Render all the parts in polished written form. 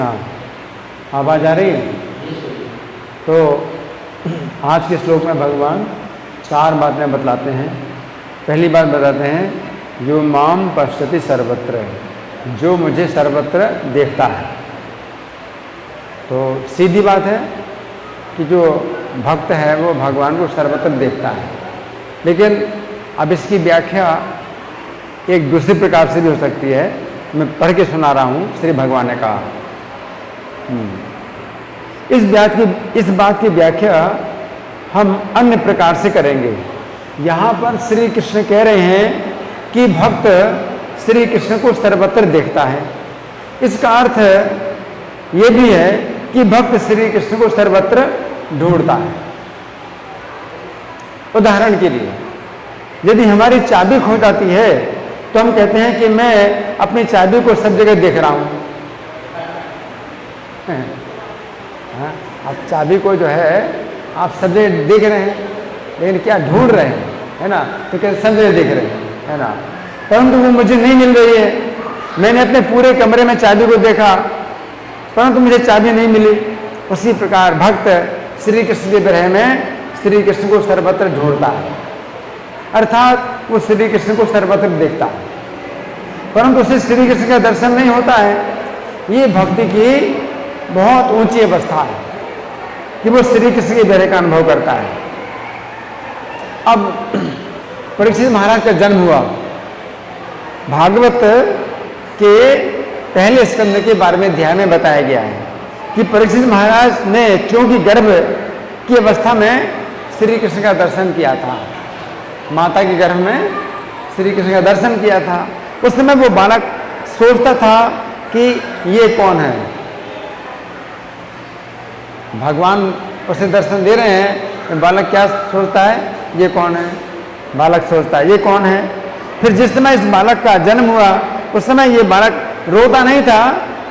हाँ, आवाज आ रही है। तो आज के श्लोक में भगवान चार बातें बतलाते हैं। पहली बात बताते हैं, जो माम पश्यति सर्वत्र, जो मुझे सर्वत्र देखता है। तो सीधी बात है कि जो भक्त है वो भगवान को सर्वत्र देखता है। लेकिन अब इसकी व्याख्या एक दूसरे प्रकार से भी हो सकती है। मैं पढ़ के सुना रहा हूँ। श्री भगवान ने कहा, इस बात की व्याख्या हम अन्य प्रकार से करेंगे। यहाँ पर श्री कृष्ण कह रहे हैं कि भक्त श्री कृष्ण को सर्वत्र देखता है। इसका अर्थ ये भी है कि भक्त श्री कृष्ण को सर्वत्र ढूंढता है। उदाहरण के लिए, यदि हमारी चाबी खो जाती है तो हम कहते हैं कि मैं अपनी चाबी को सब जगह देख रहा हूं। आप चाबी को जो है आप सब जगह देख रहे हैं, लेकिन क्या ढूंढ रहे हैं, है ना? तो क्या सब जगह देख रहे हैं, है ना? परंतु वो मुझे नहीं मिल रही है। मैंने अपने पूरे कमरे में चाबी को देखा, परंतु मुझे चाबी नहीं मिली। उसी प्रकार भक्त श्री कृष्ण के विरह में श्री कृष्ण को सर्वत्र ढूंढता है, अर्थात वो श्री कृष्ण को सर्वत्र देखता है, परंतु उसे श्री कृष्ण का दर्शन नहीं होता है। ये भक्ति की बहुत ऊंची अवस्था है कि वो श्री कृष्ण के विरह का अनुभव करता है। अब परीक्षित महाराज का जन्म हुआ। भागवत के पहले स्कंद के 12वें अध्याय में बताया गया है कि परीक्षित महाराज ने क्योंकि गर्भ की अवस्था में श्री कृष्ण का दर्शन किया था, माता के गर्भ में श्री कृष्ण का दर्शन किया था। उस समय वो बालक सोचता था कि ये कौन है। भगवान उसे दर्शन दे रहे हैं, बालक क्या सोचता है, ये कौन है। बालक सोचता है ये कौन है। फिर जिस समय इस बालक का जन्म हुआ उस समय ये बालक रोता नहीं था,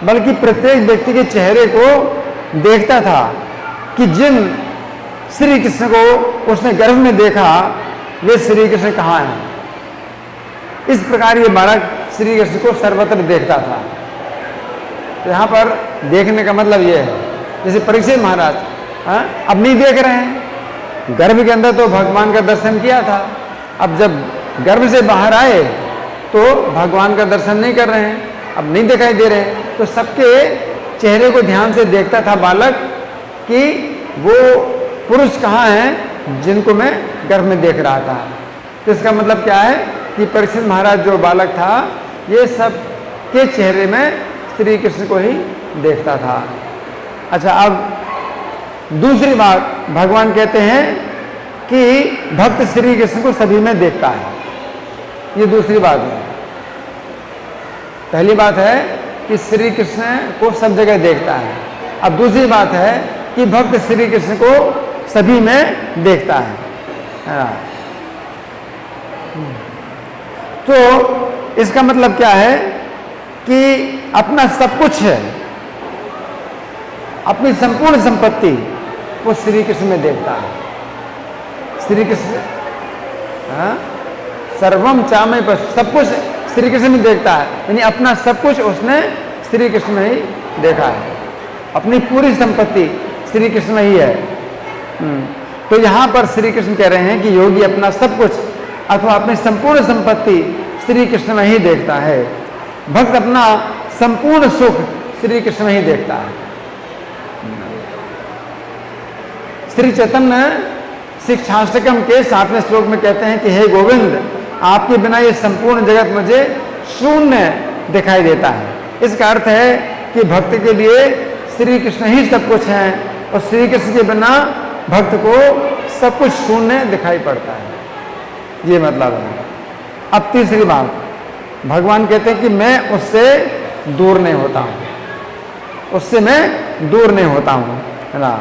बल्कि प्रत्येक व्यक्ति के चेहरे को देखता था कि जिन श्री कृष्ण को उसने गर्भ में देखा वे श्री कृष्ण कहाँ हैं। इस प्रकार ये बालक श्री कृष्ण को सर्वत्र देखता था। तो यहाँ पर देखने का मतलब ये है, जैसे परीक्षित महाराज अब नहीं देख रहे हैं। गर्भ के अंदर तो भगवान का दर्शन किया था, अब जब गर्भ से बाहर आए तो भगवान का दर्शन नहीं कर रहे हैं, अब नहीं दिखाई दे रहे हैं। तो सबके चेहरे को ध्यान से देखता था बालक कि वो पुरुष कहाँ हैं जिनको मैं गर्भ में देख रहा था। तो इसका मतलब क्या है कि परीक्षित महाराज जो बालक था ये सब के चेहरे में श्री कृष्ण को ही देखता था। अच्छा, अब दूसरी बात भगवान कहते हैं कि भक्त श्री कृष्ण को सभी में देखता है। ये दूसरी बात है। पहली बात है कि श्री कृष्ण को सब जगह देखता है। अब दूसरी बात है कि भक्त श्री कृष्ण को सभी में देखता है। तो इसका मतलब क्या है कि अपना सब कुछ है, अपनी संपूर्ण संपत्ति वो श्री कृष्ण में देखता है। श्री कृष्ण सर्वम चामे पर सब कुछ श्री कृष्ण में देखता है, यानी अपना सब कुछ उसने श्री कृष्ण में ही देखा है। अपनी पूरी संपत्ति श्री कृष्ण में ही है। तो यहाँ पर श्री कृष्ण कह रहे हैं कि योगी अपना सब कुछ अथवा अपनी संपूर्ण संपत्ति श्री कृष्ण में ही देखता है। भक्त अपना संपूर्ण सुख श्री कृष्ण में ही देखता है। श्री चैतन्य शिक्षाष्टकम के 7वें श्लोक में कहते हैं कि हे गोविंद, आपके बिना ये संपूर्ण जगत मुझे शून्य दिखाई देता है। इसका अर्थ है कि भक्त के लिए श्री कृष्ण ही सब कुछ है और श्री कृष्ण के बिना भक्त को सब कुछ शून्य दिखाई पड़ता है। ये मतलब है। अब तीसरी बात, भगवान कहते हैं कि मैं उससे दूर नहीं होता हूँ, उससे मैं दूर नहीं होता हूँ, है ना।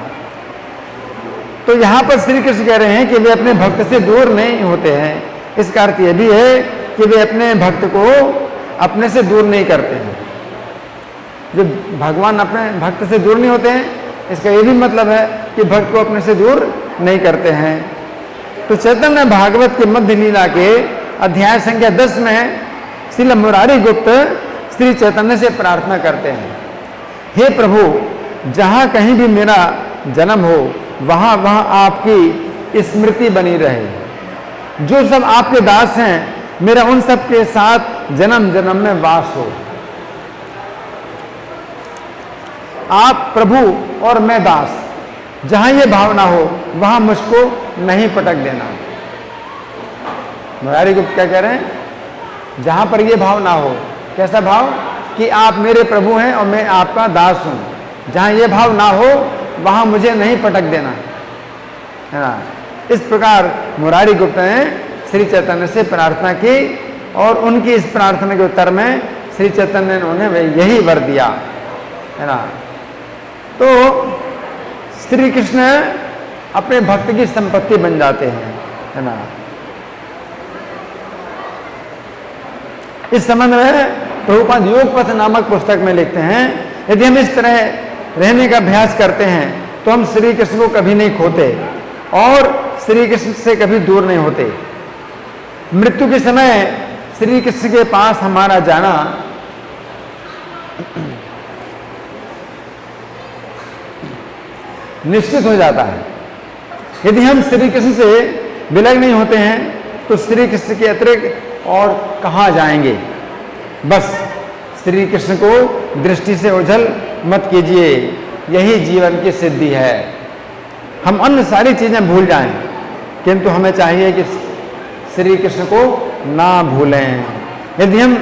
तो यहाँ पर श्री कृष्ण कह रहे हैं कि वे अपने भक्त से दूर नहीं होते हैं। इसका अर्थ यह भी है कि वे अपने भक्त को अपने से दूर नहीं करते हैं। जो भगवान अपने भक्त से दूर नहीं होते हैं, इसका यह भी मतलब है कि भक्त को अपने से दूर नहीं करते हैं। तो चैतन्य भागवत के मध्य लीला के अध्याय संख्या 10 में श्रील मुरारी गुप्त श्री चैतन्य से प्रार्थना करते हैं हे प्रभु, जहाँ कहीं भी मेरा जन्म हो वहाँ वहाँ आपकी स्मृति बनी रहे। जो सब आपके दास हैं, मेरा उन सब के साथ जन्म जन्म में वास हो। आप प्रभु और मैं दास, जहाँ ये भावना हो वहाँ मुझको नहीं पटक देना। मुरारी गुप्त क्या कह रहे हैं? जहाँ पर ये भावना हो, कैसा भाव? कि आप मेरे प्रभु हैं और मैं आपका दास हूँ। जहाँ ये भाव ना हो वहाँ मुझे नहीं पटक देना, है ना। इस प्रकार मुरारी गुप्त ने श्री चैतन्य से प्रार्थना की और उनकी इस प्रार्थना के उत्तर में श्री चैतन्य ने उन्हें यही वर दिया, है ना। तो श्री कृष्ण अपने भक्त की संपत्ति बन जाते हैं, है ना। इस संबंध में प्रभुपाद योग पथ नामक पुस्तक में लिखते हैं, यदि हम इस तरह रहने का अभ्यास करते हैं तो हम श्री कृष्ण को कभी नहीं खोते और श्री कृष्ण से कभी दूर नहीं होते। मृत्यु के समय श्री कृष्ण के पास हमारा जाना निश्चित हो जाता है। यदि हम श्री कृष्ण से विलग नहीं होते हैं तो श्री कृष्ण के अतिरिक्त और कहाँ जाएंगे। बस श्री कृष्ण को दृष्टि से ओझल मत कीजिए, यही जीवन की सिद्धि है। हम अन्य सारी चीजें भूल जाएं, किंतु हमें चाहिए कि श्री कृष्ण को ना भूलें। यदि हम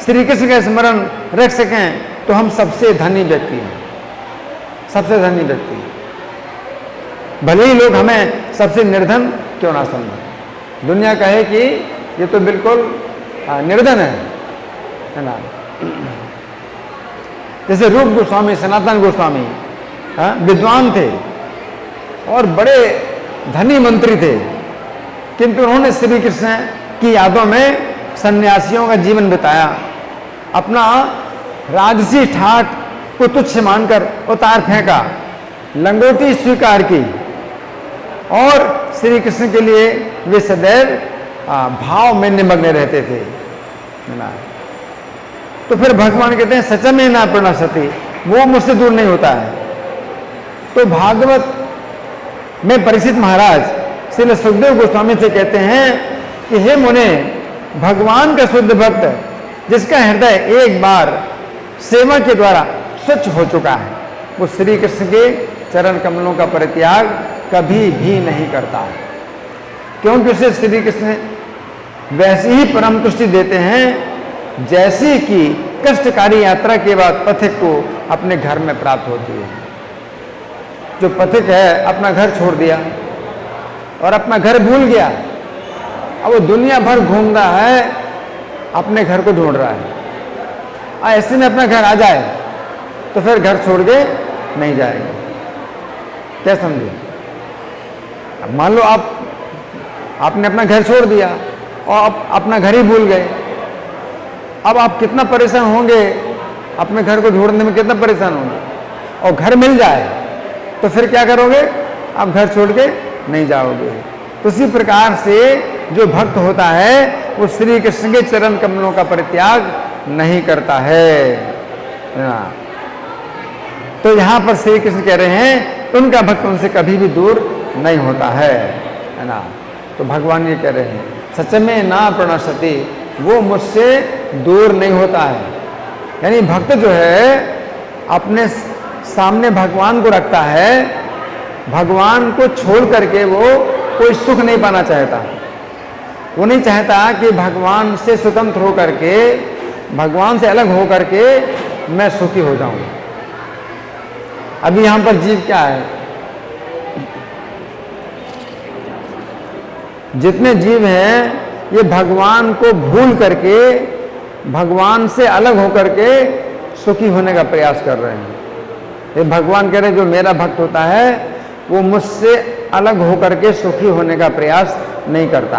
श्री कृष्ण का स्मरण रख सकें तो हम सबसे धनी व्यक्ति हैं, सबसे धनी व्यक्ति। भले ही लोग हमें सबसे निर्धन क्यों ना समझें, दुनिया कहे कि ये तो बिल्कुल निर्धन है ना। जैसे रूप गोस्वामी, सनातन गोस्वामी विद्वान थे और बड़े धनी मंत्री थे, किंतु उन्होंने श्री कृष्ण की यादों में सन्यासियों का जीवन बिताया। अपना राजसी ठाट को तुच्छ मानकर उतार फेंका, लंगोटी स्वीकार की और श्री कृष्ण के लिए वे सदैव भाव में निमग्न रहते थे, है ना। तो फिर भगवान कहते हैं सच में ना प्रणश्यति, वो मुझसे दूर नहीं होता है। तो भागवत में परीक्षित महाराज श्री सुखदेव गोस्वामी से कहते हैं कि हे मुने, भगवान का शुद्ध भक्त जिसका हृदय एक बार सेवा के द्वारा स्वच्छ हो चुका है, वो श्री कृष्ण के चरण कमलों का परित्याग कभी भी नहीं करता है, क्योंकि उसे श्री कृष्ण वैसी ही परम तुष्टि देते हैं जैसी कि कष्टकारी यात्रा के बाद पथिक को अपने घर में प्राप्त होती है। जो पथिक है अपना घर छोड़ दिया और अपना घर भूल गया, अब वो दुनिया भर घूम रहा है, अपने घर को ढूंढ रहा है। ऐसे में अपना घर आ जाए तो फिर घर छोड़ के नहीं जाएगा। क्या समझे? अब मान लो आपने अपना घर छोड़ दिया और आप अपना घर ही भूल गए, अब आप कितना परेशान होंगे, अपने घर को ढूंढने में कितना परेशान होंगे। और घर मिल जाए तो फिर क्या करोगे? आप घर छोड़ के नहीं जाओगे। तो उसी प्रकार से जो भक्त होता है वो श्री कृष्ण के चरण कमलों का परित्याग नहीं करता है। तो यहाँ पर श्री कृष्ण कह रहे हैं उनका भक्त उनसे कभी भी दूर नहीं होता है ना। तो भगवान ये कह रहे हैं सच में ना प्रणश्यति, वो मुझसे दूर नहीं होता है। यानी भक्त जो है अपने सामने भगवान को रखता है, भगवान को छोड़ करके वो कोई सुख नहीं पाना चाहता। वो नहीं चाहता कि भगवान से स्वतंत्र हो करके, भगवान से अलग हो करके मैं सुखी हो जाऊं। अभी यहां पर जीव क्या है? जितने जीव हैं ये भगवान को भूल करके, भगवान से अलग होकर के सुखी होने का प्रयास कर रहे हैं। ये भगवान कह रहे जो मेरा भक्त होता है वो मुझसे अलग होकर के सुखी होने का प्रयास नहीं करता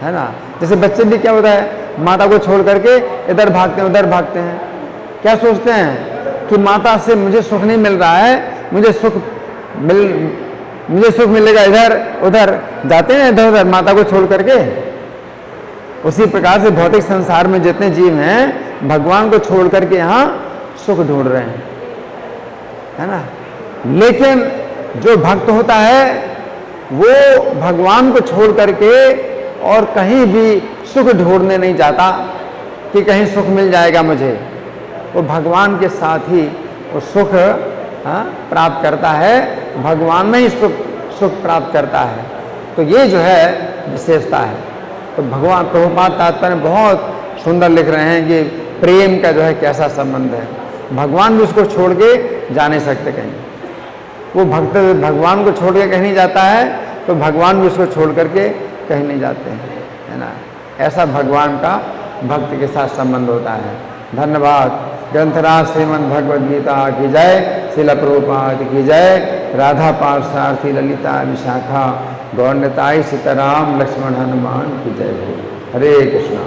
है ना। जैसे बच्चे भी क्या होता है, माता को छोड़ करके इधर भागते हैं उधर भागते हैं। क्या सोचते हैं कि माता से मुझे सुख नहीं मिल रहा है, मुझे सुख मिलेगा इधर उधर, जाते हैं इधर उधर माता को छोड़ करके। उसी प्रकार से भौतिक संसार में जितने जीव हैं भगवान को छोड़ करके यहाँ सुख ढूंढ रहे हैं, है ना। लेकिन जो भक्त होता है वो भगवान को छोड़ करके और कहीं भी सुख ढूंढने नहीं जाता कि कहीं सुख मिल जाएगा मुझे। वो भगवान के साथ ही वो सुख प्राप्त करता है, भगवान में ही सुख प्राप्त करता है। तो ये जो है विशेषता है। तो भगवान प्रभुपाद तात्पर्य बहुत सुंदर लिख रहे हैं कि प्रेम का जो है कैसा संबंध है। भगवान भी उसको छोड़ के जा नहीं सकते कहीं। वो भक्त भगवान को छोड़ के कहीं नहीं जाता है, तो भगवान भी उसको छोड़ करके कहीं नहीं जाते हैं, है ना। ऐसा भगवान का भक्त के साथ संबंध होता है। धन्यवाद। ग्रंथराज श्रीमद् भगवद गीता की जय, श्रील प्रभुपाद की जय, राधा पार्षार्थी ललिता विशाखा गौरताई सीताराम लक्ष्मण हनुमान की जय हो। हरे कृष्णा।